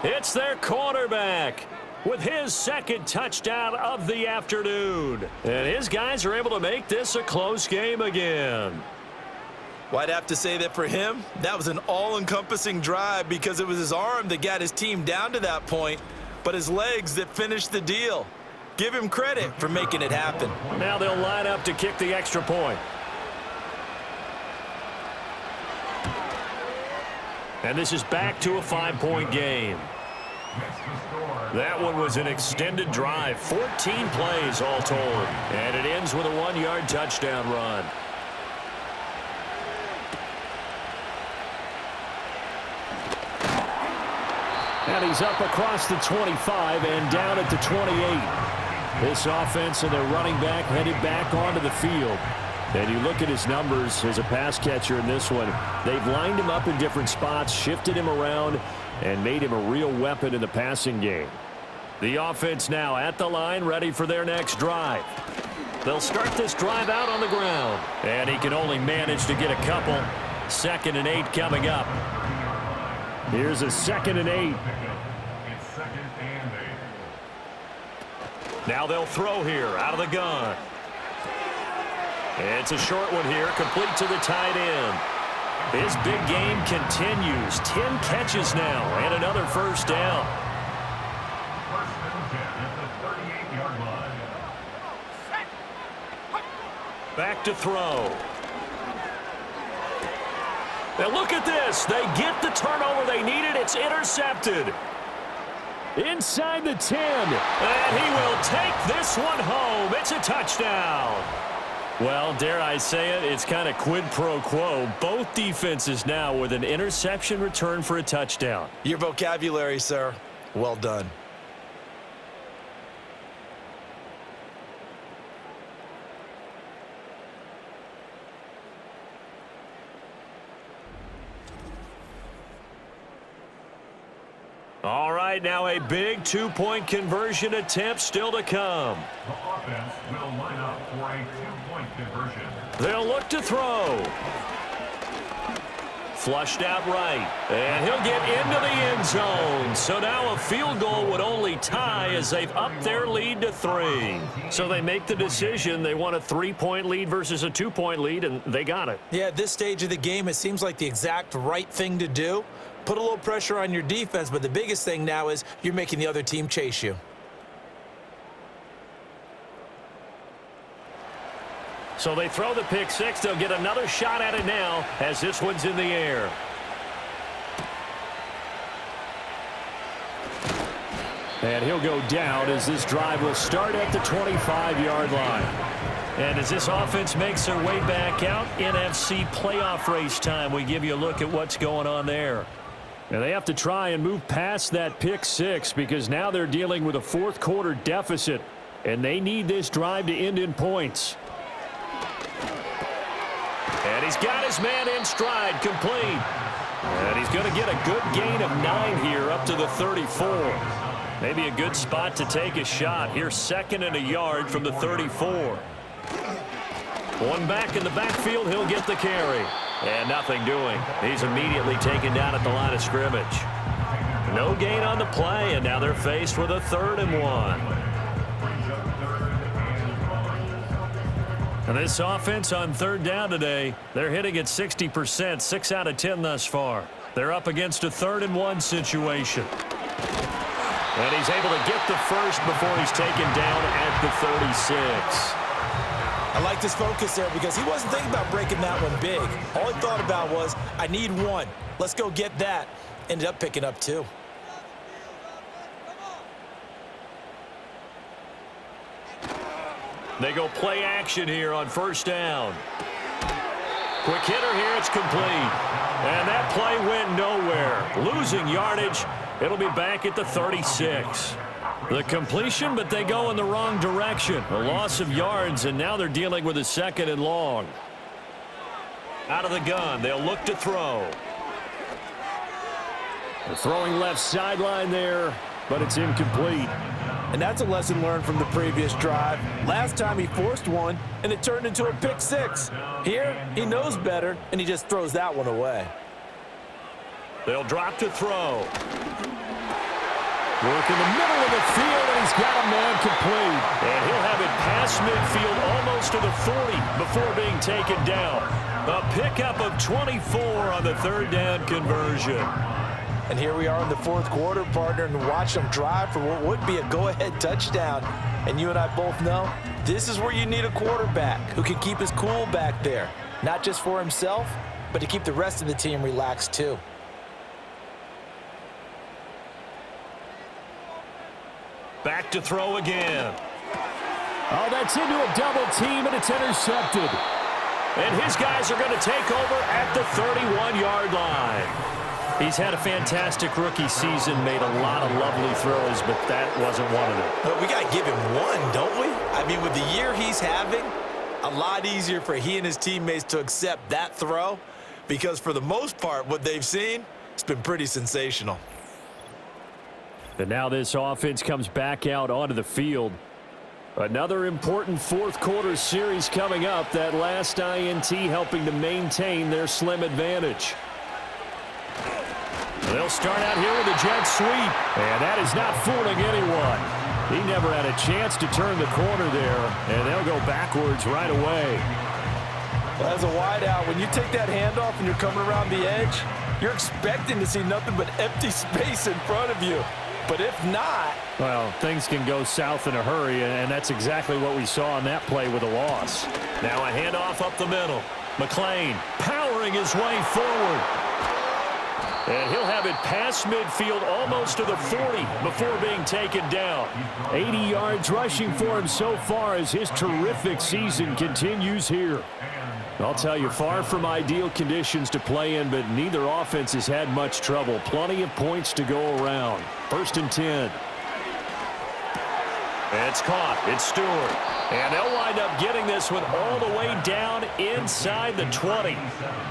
Speaker 3: It's their quarterback with his 2nd touchdown of the afternoon. And his guys are able to make this a close game again.
Speaker 1: Well, I'd have to say that for him, that was an all-encompassing drive because it was his arm that got his team down to that point, but his legs that finished the deal. Give him credit for making it happen.
Speaker 3: Now they'll line up to kick the extra point. And this is back to a 5-point game. That one was an extended drive, 14 plays all told. And it ends with a 1-yard touchdown run. And he's up across the 25 and down at the 28. This offense and their running back headed back onto the field. And you look at his numbers as a pass catcher in this one. They've lined him up in different spots, shifted him around, and made him a real weapon in the passing game. The offense now at the line, ready for their next drive. They'll start this drive out on the ground. And he can only manage to get a couple. 2nd and 8 coming up. Here's a 2nd and 8. Now they'll throw here out of the gun. It's a short one here, complete to the tight end. His big game continues. 10 catches now and another 1st down. Back to throw. Now look at this. They get the turnover they needed. It's intercepted. Inside the 10. And he will take this one home. It's a touchdown. Well, dare I say it, it's kind of quid pro quo. Both defenses now with an interception return for a touchdown.
Speaker 1: Your vocabulary, sir. Well done.
Speaker 3: All right, now a big 2-point conversion attempt still to come.
Speaker 5: The offense will line up for a 2-point conversion.
Speaker 3: They'll look to throw.
Speaker 2: Flushed out right. And he'll get into the end zone. So now a field goal would only tie as they've upped their lead to 3. So they make the decision. They want a 3-point lead versus a 2-point lead, and they got it.
Speaker 1: Yeah, at this stage of the game, it seems like the exact right thing to do. Put a little pressure on your defense, but the biggest thing now is you're making the other team chase you.
Speaker 2: So they throw the pick 6. They'll get another shot at it now as this one's in the air.
Speaker 3: And he'll go down as this drive will start at the 25-yard line.
Speaker 2: And as this offense makes their way back out, NFC playoff race time, we give you a look at what's going on there.
Speaker 3: And they have to try and move past that pick 6 because now they're dealing with a fourth-quarter deficit, and they need this drive to end in points.
Speaker 2: And he's got his man in stride, complete. And he's going to get a good gain of 9 here up to the 34. Maybe a good spot to take a shot. Here's 2nd and a yard from the 34. One back in the backfield, he'll get the carry. And nothing doing. He's immediately taken down at the line of scrimmage. No gain on the play, and now they're faced with a 3rd and 1. And this offense on 3rd down today, they're hitting at 60%, 6 out of 10 thus far. They're up against a 3rd and 1 situation. And he's able to get the first before he's taken down at the 36.
Speaker 1: I like this focus there because he wasn't thinking about breaking that one big. All he thought about was, I need 1. Let's go get that. Ended up picking up 2.
Speaker 2: They go play action here on 1st down. Quick hitter here, it's complete. And that play went nowhere. Losing yardage, it'll be back at the 36. The completion, but they go in the wrong direction. A loss of yards, and now they're dealing with a 2nd and long. Out of the gun, they'll look to throw.
Speaker 3: They're throwing left sideline there, but it's incomplete.
Speaker 1: And that's a lesson learned from the previous drive. Last time he forced one, and it turned into a pick 6. Here, he knows better, and he just throws that one away.
Speaker 2: They'll drop to throw.
Speaker 3: Work in the middle of the field, and he's got a man complete.
Speaker 2: And he'll have it past midfield almost to the 40 before being taken down. A pickup of 24 on the 3rd down conversion.
Speaker 1: And here we are in the 4th quarter, partner, and watch them drive for what would be a go-ahead touchdown. And you and I both know this is where you need a quarterback who can keep his cool back there. Not just for himself, but to keep the rest of the team relaxed too.
Speaker 2: Back to throw again.
Speaker 3: Oh, that's into a double team, and it's intercepted.
Speaker 2: And his guys are going to take over at the 31-yard line. He's had a fantastic rookie season, made a lot of lovely throws, but that wasn't one of them.
Speaker 1: But we got to give him 1, don't we? I mean, with the year he's having, a lot easier for he and his teammates to accept that throw because for the most part, what they've seen, it's been pretty sensational.
Speaker 3: And now this offense comes back out onto the field. Another important 4th quarter series coming up. That last INT helping to maintain their slim advantage.
Speaker 2: They'll start out here with a jet sweep.
Speaker 3: And that is not fooling anyone. He never had a chance to turn the corner there, and they'll go backwards right away.
Speaker 1: Well, as a wideout, when you take that handoff and you're coming around the edge, you're expecting to see nothing but empty space in front of you. But if not...
Speaker 3: Well, things can go south in a hurry, and that's exactly what we saw on that play with a loss.
Speaker 2: Now a handoff up the middle. McLean powering his way forward. And he'll have it past midfield almost to the 40 before being taken down.
Speaker 3: 80 yards rushing for him so far as his terrific season continues here. I'll tell you, far from ideal conditions to play in, but neither offense has had much trouble. Plenty of points to go around. 1st and 10.
Speaker 2: It's caught. It's Stewart. And they'll wind up getting this one all the way down inside the 20.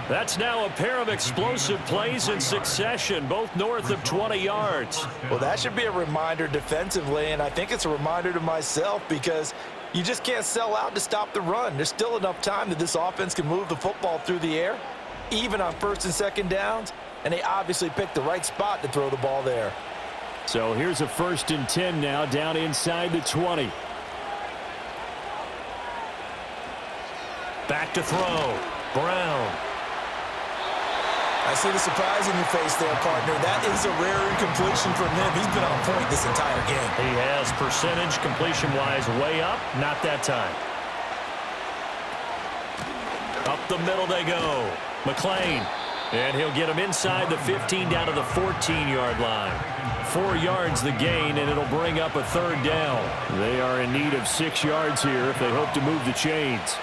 Speaker 2: That's now a pair of explosive plays in succession, both north of 20 yards.
Speaker 1: Well, that should be a reminder defensively, and I think it's a reminder to myself because you just can't sell out to stop the run. There's still enough time that this offense can move the football through the air
Speaker 4: even on first and second downs, and they obviously picked the right spot to throw the ball there.
Speaker 3: So here's a 1st and 10 now, down inside the 20.
Speaker 2: Back to throw. Brown.
Speaker 4: I see the surprise in your face there, partner. That is a rare incompletion from him. He's been on point this entire game.
Speaker 2: He has percentage completion-wise way up. Not that time. Up the middle they go. McLean. And he'll get him inside the 15 down to the 14-yard line. 4 yards the gain, and it'll bring up a 3rd down.
Speaker 3: They are in need of 6 yards here if they hope to move the chains.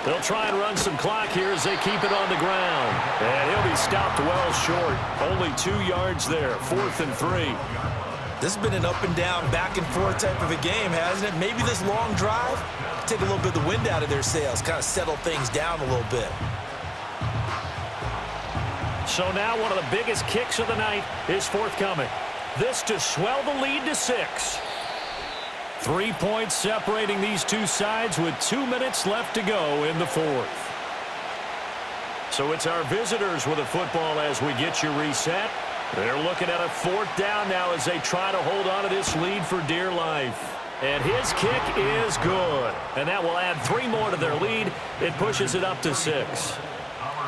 Speaker 2: They'll try and run some clock here as they keep it on the ground. And he'll be stopped well short. Only 2 yards there. 4th and 3.
Speaker 4: This has been an up and down, back and forth type of a game, hasn't it? Maybe this long drive take a little bit of the wind out of their sails, kind of settle things down a little bit.
Speaker 2: So now one of the biggest kicks of the night is forthcoming. This to swell the lead to 6.
Speaker 3: 3 points separating these two sides with 2 minutes left to go in the 4th.
Speaker 2: So it's our visitors with a football as we get you reset. They're looking at a 4th down now as they try to hold on to this lead for dear life. And his kick is good. And that will add 3 more to their lead. It pushes it up to 6.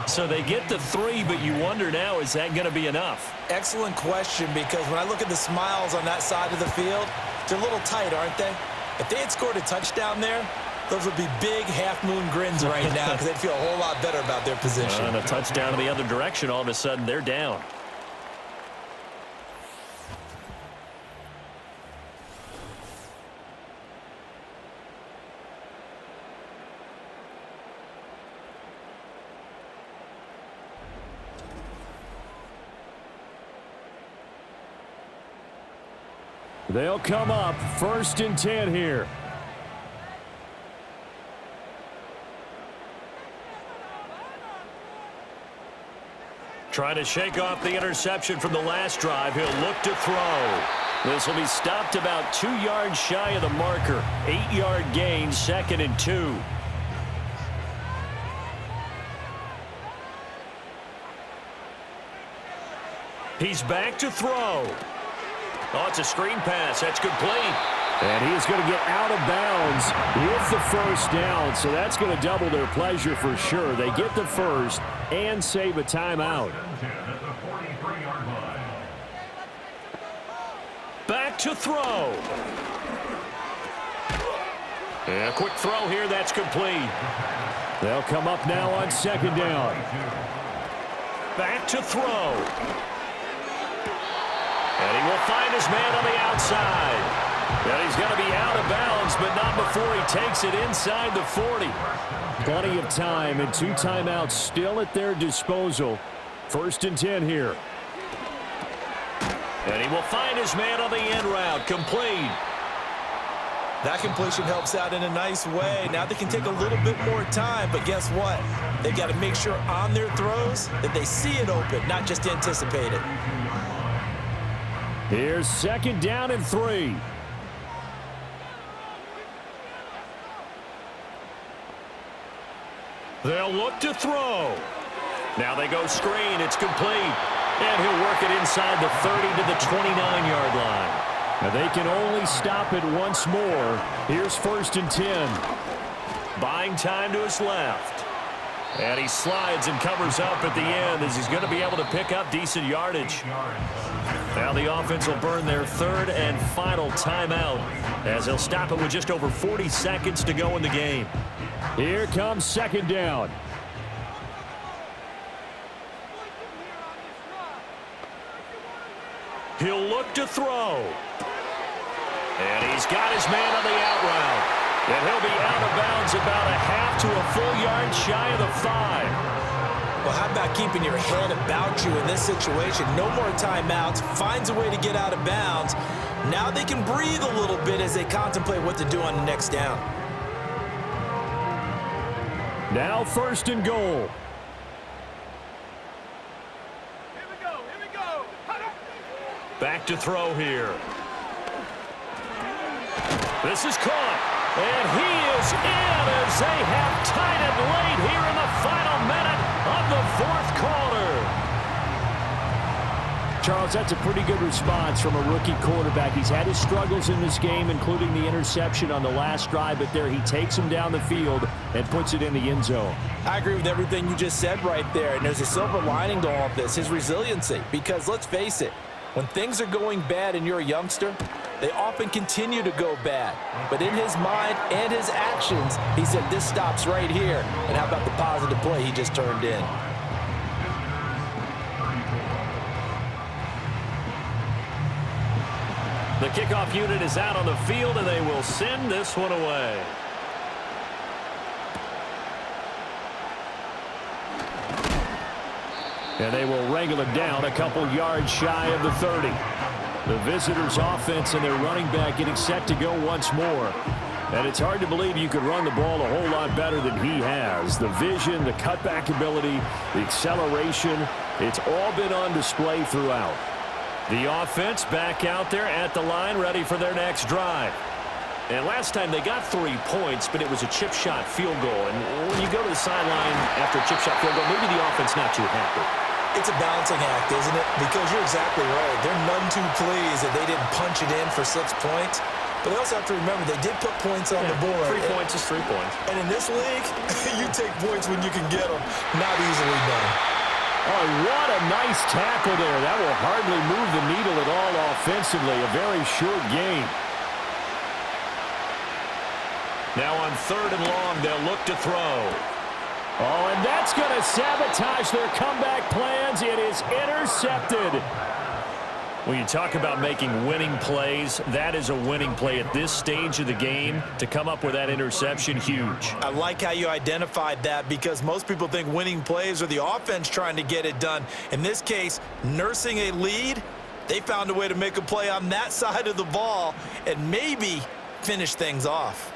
Speaker 2: So they get the 3, but you wonder now, is that going to be enough?
Speaker 4: Excellent question, because when I look at the smiles on that side of the field, they're a little tight, aren't they? If they had scored a touchdown there, those would be big half-moon grins right now because they'd feel a whole lot better about their position.
Speaker 2: And a touchdown in the other direction, all of a sudden they're down.
Speaker 3: They'll come up 1st and 10 here.
Speaker 2: Trying to shake off the interception from the last drive. He'll look to throw. This will be stopped about 2 yards shy of the marker. 8-yard gain, 2nd and 2. He's back to throw. Oh, it's a screen pass. That's complete.
Speaker 3: And he's going to get out of bounds with the 1st down, so that's going to double their pleasure for sure. They get the 1st and save a timeout.
Speaker 2: Back to throw. And a quick throw here. That's complete.
Speaker 3: They'll come up now on 2nd down.
Speaker 2: Back to throw. And he will find his man on the outside. And he's going to be out of bounds, but not before he takes it inside the 40.
Speaker 3: Plenty of time and 2 timeouts still at their disposal. 1st and 10 here.
Speaker 2: And he will find his man on the end route. Complete.
Speaker 4: That completion helps out in a nice way. Now they can take a little bit more time, but guess what? They've got to make sure on their throws that they see it open, not just anticipate it.
Speaker 3: Here's 2nd down and 3.
Speaker 2: They'll look to throw. Now they go screen. It's complete. And he'll work it inside the 30 to the 29-yard line.
Speaker 3: Now they can only stop it once more. Here's 1st and 10.
Speaker 2: Buying time to his left. And he slides and covers up at the end as he's going to be able to pick up decent yardage. Now the offense will burn their 3rd and final timeout as they'll stop it with just over 40 seconds to go in the game.
Speaker 3: Here comes 2nd down.
Speaker 2: He'll look to throw. And he's got his man on the out route. And he'll be out of bounds about a half to a full yard shy of the 5.
Speaker 4: Well, how about keeping your head about you in this situation? No more timeouts. Finds a way to get out of bounds. Now they can breathe a little bit as they contemplate what to do on the next down.
Speaker 3: Now 1st and goal.
Speaker 5: Here we go.
Speaker 2: Back to throw here. This is caught.
Speaker 3: And he is in as they have tied it late here in the final minute of the fourth quarter. Charles, that's a pretty good response from a rookie quarterback. He's had his struggles in this game, including the interception on the last drive, but there he takes him down the field and puts it in the end zone.
Speaker 1: I agree with everything you just said right there, and there's a silver lining to all of this, his resiliency, because let's face it, when things are going bad and you're a youngster, they often continue to go bad. But in his mind and his actions, he said, this stops right here. And how about the positive play he just turned in?
Speaker 2: The kickoff unit is out on the field, and they will send this one away.
Speaker 3: And they will wrangle it down a couple yards shy of the 30. The visitors' offense and their running back getting set to go once more. And it's hard to believe you could run the ball a whole lot better than he has. The vision, the cutback ability, the acceleration, it's all been on display throughout.
Speaker 2: The offense back out there at the line, ready for their next drive. And last time they got 3 points, but it was a chip shot field goal. And when you go to the sideline after a chip shot field goal, maybe the offense not too happy.
Speaker 1: It's a balancing act, isn't it? Because you're exactly right. They're none too pleased that they didn't punch it in for 6 points. But they also have to remember they did put points on the board.
Speaker 2: 3 points is 3 points.
Speaker 1: And in this league, you take points when you can get them. Not easily done.
Speaker 3: Oh, what a nice tackle there. That will hardly move the needle at all offensively. A very short game.
Speaker 2: Now on 3rd and long, they'll look to throw.
Speaker 3: Oh, and that's going to sabotage their comeback plans. It is intercepted.
Speaker 2: When you talk about making winning plays, that is a winning play at this stage of the game. To come up with that interception, huge.
Speaker 1: I like how you identified that because most people think winning plays are the offense trying to get it done. In this case, nursing a lead, they found a way to make a play on that side of the ball and maybe finish things off.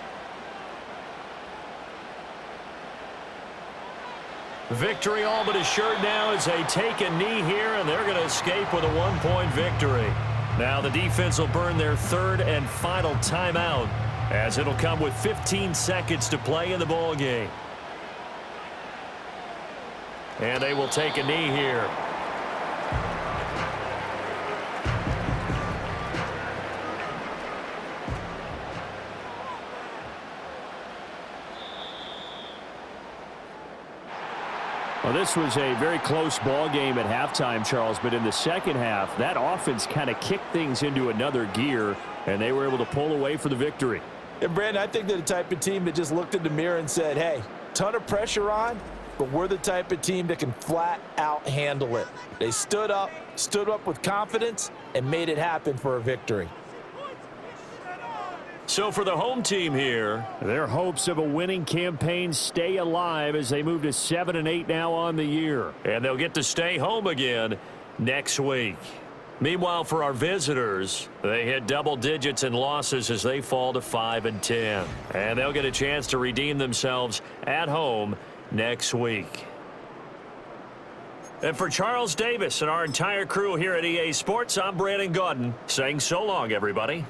Speaker 2: Victory all but assured now as they take a knee here, and they're going to escape with a 1-point victory. Now the defense will burn their 3rd and final timeout as it'll come with 15 seconds to play in the ball game. And they will take a knee here.
Speaker 3: Well, this was a very close ball game at halftime, Charles, but in the second half, that offense kind of kicked things into another gear, and they were able to pull away for the victory.
Speaker 1: And, Brandon, I think they're the type of team that just looked in the mirror and said, hey, ton of pressure on, but we're the type of team that can flat out handle it. They stood up with confidence, and made it happen for a victory.
Speaker 2: So for the home team here,
Speaker 3: their hopes of a winning campaign stay alive as they move to 7-8 now on the year.
Speaker 2: and they'll get to stay home again next week. Meanwhile, for our visitors, they hit double digits in losses as they fall to 5-10. And they'll get a chance to redeem themselves at home next week. And for Charles Davis and our entire crew here at EA Sports, I'm Brandon Gaudin saying so long, everybody.